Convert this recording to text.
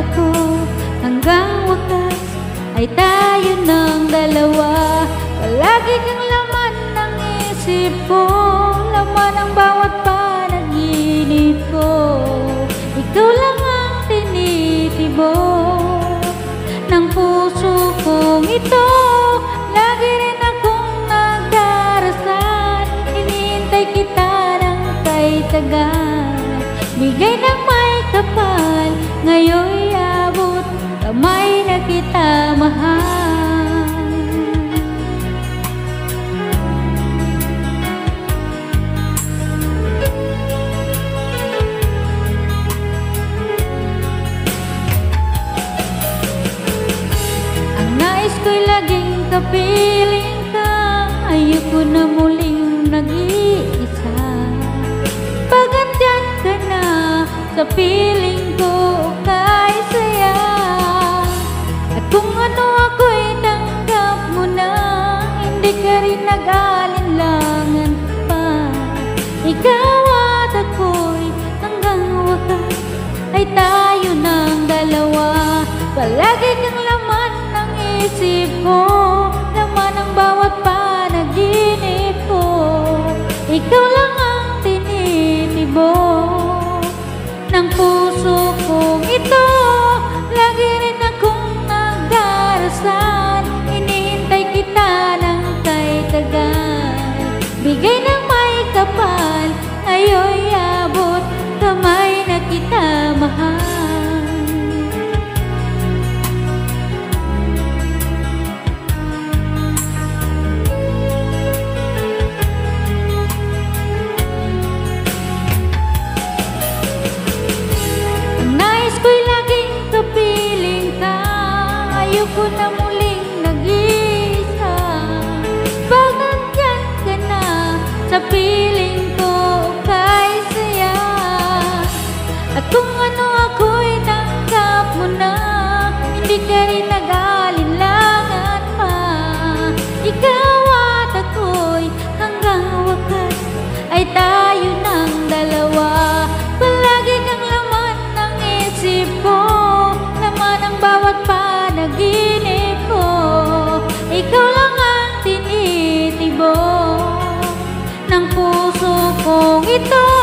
ako hanggang wakas ay tayo ng dalawa. Palagi kang laman ng isip ko, laman ang bawat panaginip ko. Ikaw lang ang tinitibok ng puso kong ito. Lagi rin akong nagdarasal, hinihintay kita ng kay tagal. Bigay ng may kapal, ngayon'y abot kamay na kita mahal. Ang nais ko'y laging kapiling ka, ayoko na muling nag-iisa. Pag andyan ka na sa piling ko, kay saya. At kung ano ako'y tanggap mo na, hindi ka rin nag-alinlangan pa. Ikaw at ako'y hanggang wakas ay tayo ng dalawa. Palagi kang laman ng isip ko, laman ang bawat panaginip ko. Ikaw lang ang tinitibok ng puso kong ito. Lagi rin akong nagdarasal, hinihintay kita ng kay tagal. Bigay ng may kapal, ngayon'y abot kamay na kita mahal. Ko'y laging kapiling ka, ayoko na muling nag-iisa. Pag nandyan ka na sa piling ko, kay saya. At kung ano ako'y tanggap mo na, hindi ka rin nag-alinlangan pa. Ikaw at ako'y hanggang wakas ay tayo ng dalawa. Palagi kang laman ng isip ko, laman ang bawat panaginip ko. Ikaw lang ang tinitibok ng puso kong ito.